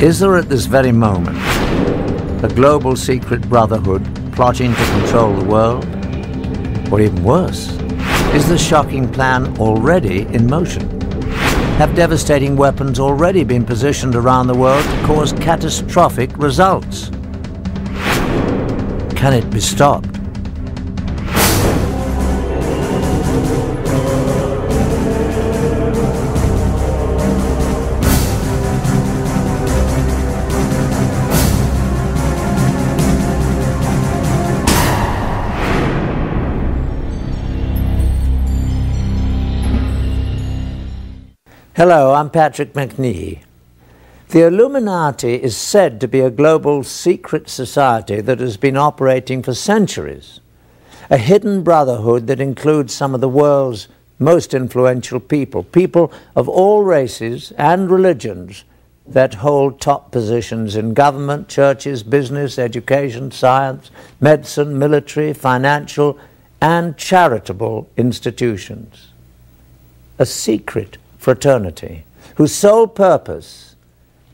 Is there at this very moment a global secret brotherhood plotting to control the world? Or even worse, is the shocking plan already in motion? Have devastating weapons already been positioned around the world to cause catastrophic results? Can it be stopped? Hello, I'm Patrick McNee. The Illuminati is said to be a global secret society that has been operating for centuries. A hidden brotherhood that includes some of the world's most influential people, people of all races and religions that hold top positions in government, churches, business, education, science, medicine, military, financial, and charitable institutions. A secret fraternity whose sole purpose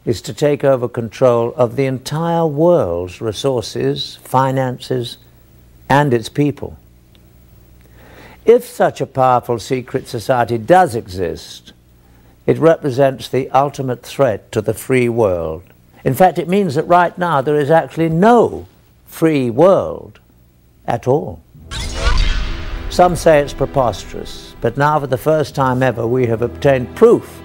is to take over control of the entire world's resources, finances, and its people. If such a powerful secret society does exist, it represents the ultimate threat to the free world. In fact, it means that right now there is actually no free world at all. Some say it's preposterous, but now for the first time ever we have obtained proof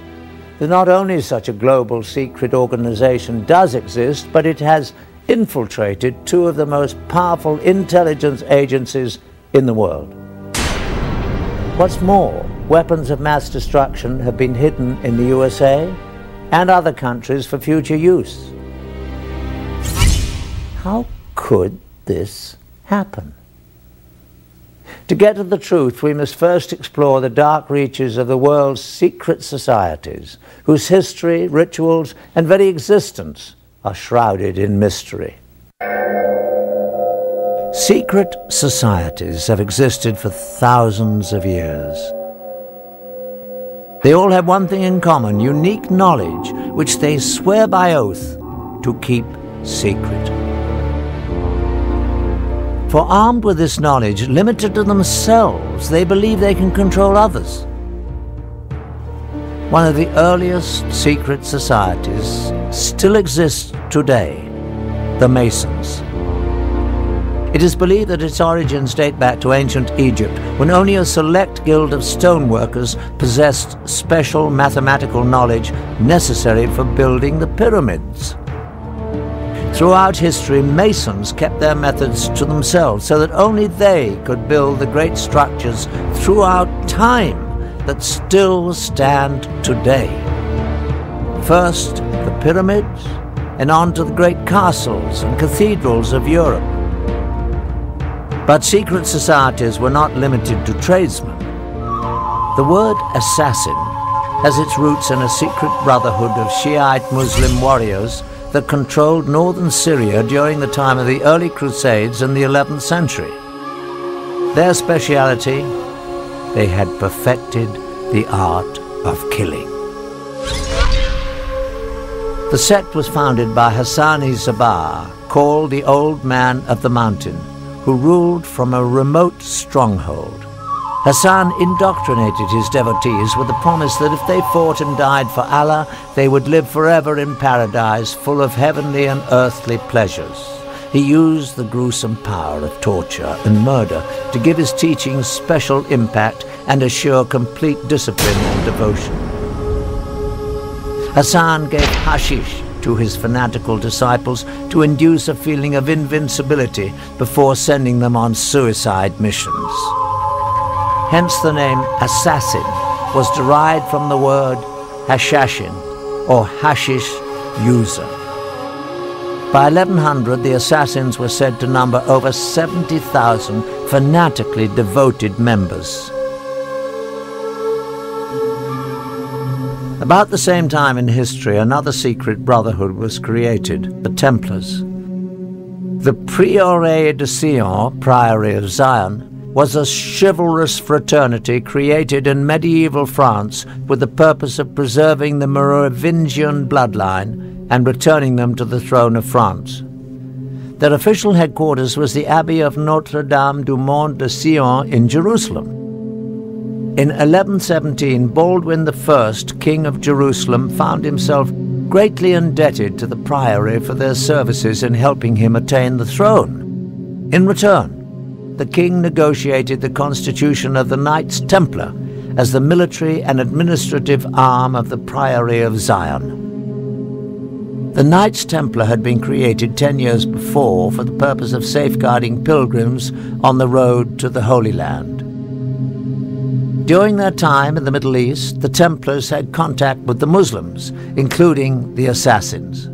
that not only such a global secret organization does exist, but it has infiltrated two of the most powerful intelligence agencies in the world. What's more, weapons of mass destruction have been hidden in the USA and other countries for future use. How could this happen? To get at the truth, we must first explore the dark reaches of the world's secret societies, whose history, rituals, and very existence are shrouded in mystery. Secret societies have existed for thousands of years. They all have one thing in common: unique knowledge, which they swear by oath to keep secret. For armed with this knowledge, limited to themselves, they believe they can control others. One of the earliest secret societies still exists today, the Masons. It is believed that its origins date back to ancient Egypt, when only a select guild of stoneworkers possessed special mathematical knowledge necessary for building the pyramids. Throughout history, Masons kept their methods to themselves so that only they could build the great structures throughout time that still stand today. First, the pyramids, and on to the great castles and cathedrals of Europe. But secret societies were not limited to tradesmen. The word assassin has its roots in a secret brotherhood of Shiite Muslim warriors that controlled northern Syria during the time of the early Crusades in the 11th century. Their speciality: they had perfected the art of killing. The sect was founded by Hassan-i-Sabah, called the Old Man of the Mountain, who ruled from a remote stronghold. Hassan indoctrinated his devotees with the promise that if they fought and died for Allah, they would live forever in paradise, full of heavenly and earthly pleasures. He used the gruesome power of torture and murder to give his teachings special impact and assure complete discipline and devotion. Hassan gave hashish to his fanatical disciples to induce a feeling of invincibility before sending them on suicide missions. Hence the name assassin was derived from the word hashashin, or hashish user. By 1100, the assassins were said to number over 70,000 fanatically devoted members. About the same time in history, another secret brotherhood was created, the Templars. The Prieuré de Sion, Priory of Zion, was a chivalrous fraternity created in medieval France with the purpose of preserving the Merovingian bloodline and returning them to the throne of France. Their official headquarters was the Abbey of Notre-Dame du Mont de Sion in Jerusalem. In 1117, Baldwin I, King of Jerusalem, found himself greatly indebted to the priory for their services in helping him attain the throne. In return, the king negotiated the constitution of the Knights Templar as the military and administrative arm of the Priory of Zion. The Knights Templar had been created 10 years before for the purpose of safeguarding pilgrims on the road to the Holy Land. During their time in the Middle East, the Templars had contact with the Muslims, including the Assassins.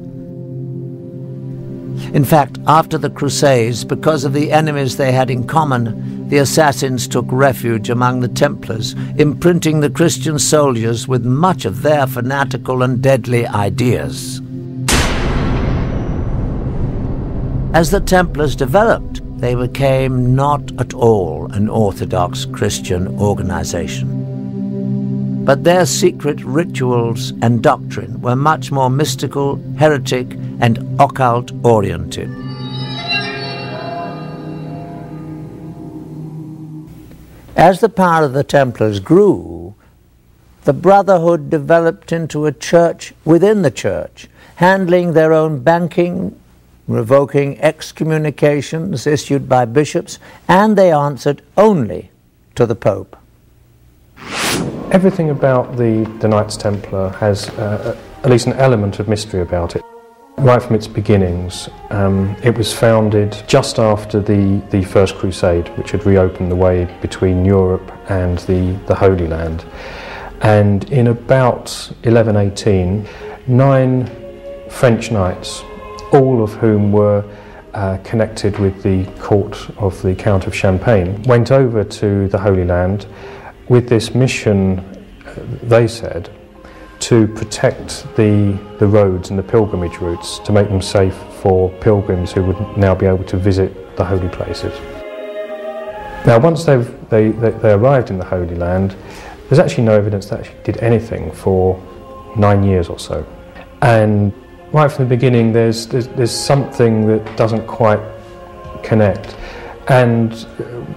In fact, after the Crusades, because of the enemies they had in common, the Assassins took refuge among the Templars, imprinting the Christian soldiers with much of their fanatical and deadly ideas. As the Templars developed, they became not at all an orthodox Christian organization. But their secret rituals and doctrine were much more mystical, heretic, and occult-oriented. As the power of the Templars grew, the Brotherhood developed into a church within the church, handling their own banking, revoking excommunications issued by bishops, and they answered only to the Pope. Everything about the Knights Templar has at least an element of mystery about it. Right from its beginnings, it was founded just after the First Crusade, which had reopened the way between Europe and the Holy Land. And in about 1118, 9 French knights, all of whom were connected with the court of the Count of Champagne, went over to the Holy Land with this mission, they said, to protect the roads and the pilgrimage routes, to make them safe for pilgrims who would now be able to visit the holy places. Now, once they arrived in the Holy Land, there's actually no evidence that actually did anything for 9 years or so. And right from the beginning, there's something that doesn't quite connect. And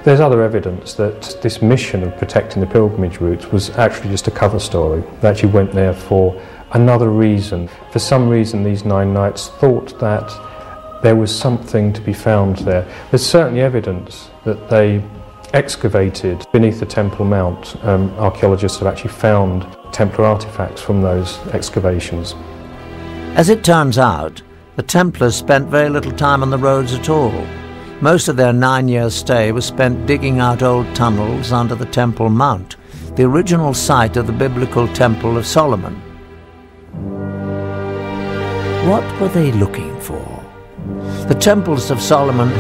there's other evidence that this mission of protecting the pilgrimage routes was actually just a cover story. They actually went there for another reason. For some reason, these 9 knights thought that there was something to be found there. There's certainly evidence that they excavated beneath the Temple Mount. Archaeologists have actually found Templar artifacts from those excavations. As it turns out, the Templars spent very little time on the roads at all. Most of their 9-year stay was spent digging out old tunnels under the Temple Mount, the original site of the biblical Temple of Solomon. What were they looking for? The temples of Solomon